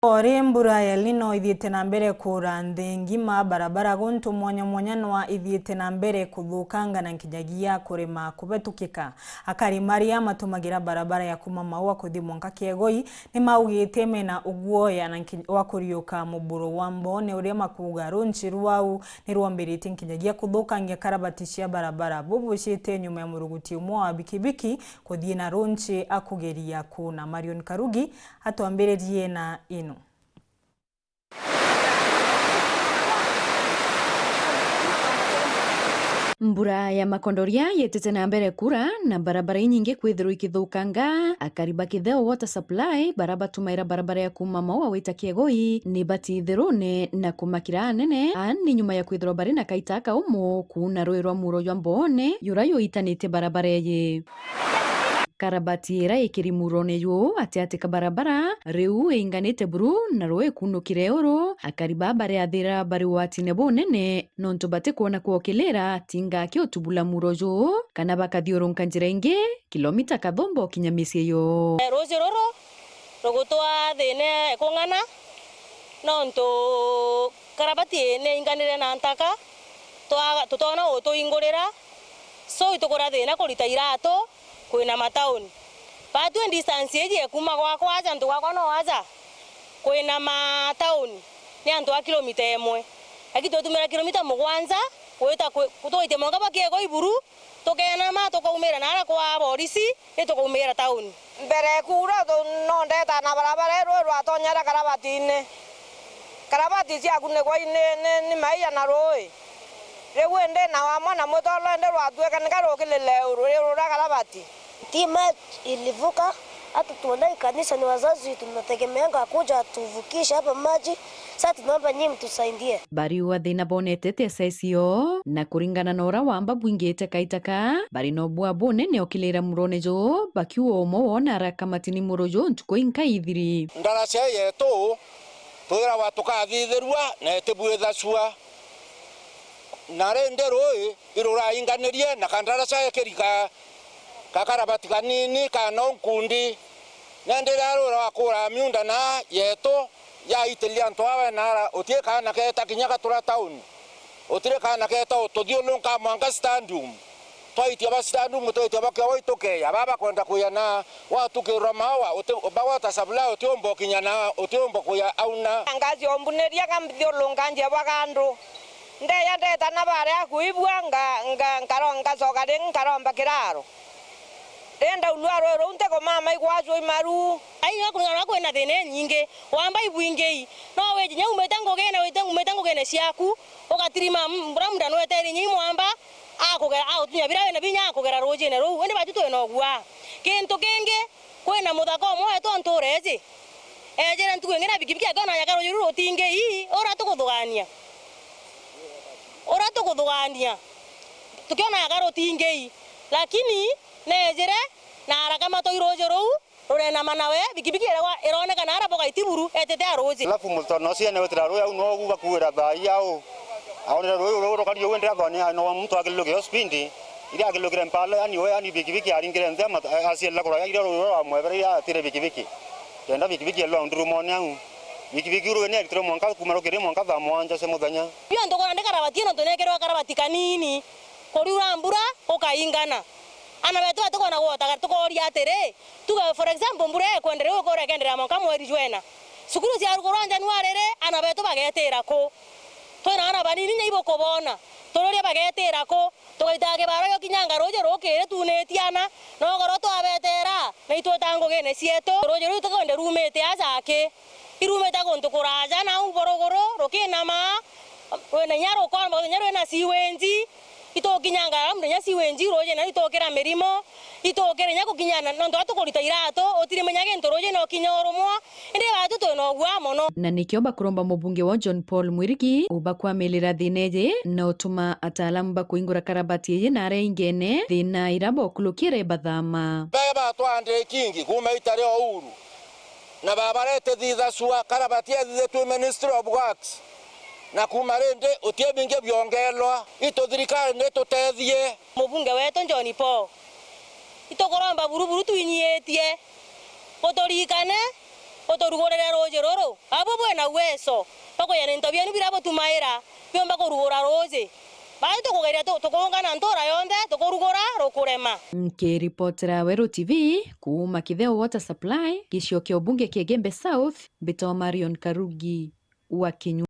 Ore mbura ya lino ithiete na mbere kura nthi ngima barabara guntu mwanya nwa ithiete na mbere kuthukanga na nkinyagia kurima kubetukika. Akari maria matumagira barabara ya kuma Maua kuthi Mwanka Kiegoi ni maugite mena uguoya na wa kuriuka muburo wa Mbone uria makuga runchi rwau ni rwambirite nkinyagia kuthukangia karabati cia barabara bubucite nyuma ya muruguti umwe wa bikibiki kuthii na runchi akugeria kuna. Marion Karugi atwambiririe na ino. Mbura ya makondoria yetete na mbere kura na barabara nyingi kwithirwo ikithukanga. Akariba kitheo water supply barabatumaira barabara ya kuma Maua wita Kiegoi ni batithirune na kumakira nene ani nyuma ya kwithirwo bari na kaitaka umu kuna rui rwa muro jwa Mbone yurayo itanite barabara ye. Karabati ira ikiri murone yu atiatika barabara riu inganite buru na roe kunukire oro akariba bare athira bari watine bonene nonto bate kuona kuokelera tinga kyo tubula murojo kana bakathiurunka njira ingi kilomita kathombo kinyamisie yo roje roro rogotwa thine kungana nonto karabati ne inganire na ntaka tutona utuingurira so itukora thina kurita irato kwina mataoni batu distance ye kuma gwakwa aja ndu gwakwa no aja kwina mataoni ni antu a kilomita 1 akitotumira kilomita 7 kwita kutoite Mwanka Kiegoi buru tokena ma tokaumira nara kwa polisi ni tokaumira taoni mbere kura to no ndeta na barabara ro rwatonyera karabati cia kune kwa ni maiya na roi rewende na wamona motolo ende rwatweka nikarokilele ro karabati Tima ilivuka hata tuonai kanisa ni wazazi tunategemeanga kuja tuvukisha hapa maji. Sasa tunaomba nyinyi mtusaidie. Bari wa thina bonetete sesio na kuringana na ora wamba bwingite kaitaka bari no bwa bonene okilera muronejo bakiwo mo wona rakamatini murojo ntuko inka ithiri. Ndarasha yetu twira watukathithirwa na etibwitha cua na renderoi irura inganirie na kandarasha ekirika kakarabati kanini kana nkundi nendera rura wakura miunda na yeto ya itelia ntwawe na otie kana keta kinyaka tura town otire kana keta otothiulunka Mwanka stadium twaiti aba stadium twaiti aba kwa itoke ya baba kwenda kuyana watukirwa Maua obawata sabla otiombo kinyana otiombo kuya auna ngazi ombuneria kambithiulunka nje bakandu ndeya ndeta na bare akuibwa ngaronga sokari ngaromba kiraro enda ulwaro ronte ko mama igwajo imaru ai yakuna kwena thene nyinge wamba ibwingei no weje nya umetango gene ciaku ugatirima mbura munda no etere nyi mwamba akugera tunya bira na binya akugera roje ne ro ende batu no gwa kintu kenge kwena muthako mwe tontureje ejera ntuwe ngena bikibiki agana yakaro yuru tinge ii ora tukuthugania tukiona yakaro tinge lakini nejere na haraka matoiroje rou rurena manawe bikibiki ironeka na araboga itiburu etete aroje alafu mutono cia ne wetira ro au no guba kuira thai au aonera ro ro kali wendera thoni no muntu akiluke hospindi iri akilukire mpala yani bikibiki aringire nzema asiela kora iri ro amwebere ya tire bikibiki tenda bikibiki lo ndurumone au bikibiki ro ne akitro Mwanka kumaro kire Mwanka tha mwanja se muthanya yo ndokora ndikarabati no tonekerwa karabati kanini koriura mbura ukaingana ana betu atukona gota tukoria atere tuga for example mbure kwendere ukore kendera Mwanka mweri jwena sukuru cia rugoro January ana betu bagetera ko twina ana banini nyaibo kubona turoria bagetera ko tugaitage baro yo kinyanga roje rokere tunetiana no goro twabetera na itwetango gene cieto roje ru tukonde rumete azake irumeta gonto kuraja na uborogoro rokena ma wena nyaro kwa nyaro na siwenji ito kinyanga mdenya siwenji roje na itokera merimo itokere nyako kinyana ndo atukorita irato otire menyage ntoroje no kinyoromwa inde batu to no gwa mono na nikioba kuromba mubunge wa John Paul Mwirigi ubakwa melira thineje na utuma ataalamu bakuingura karabati ye na reingene thina irabo kulukire bathama baba twande kingi kuma itare ouru na babarete thitha cua karabati ye tu Ministry of Works na kumarende utiebinge byongelwa itothirikari netutethie mubunge wetu John Paul itokoromba buruburu tuinyetie gotorikane otorugorera roje roro abo bwena weso pako ya nento byani birabo tumaira byomba ko rugora roje baito kugeria tukongana ntora yonde tukurugora rokurema. Nkiripotera Weru TV kuuma Kitheo Water Supply, gicio kia ubunge kia Gembe South, Bito Marion Karugi wa Kinyu.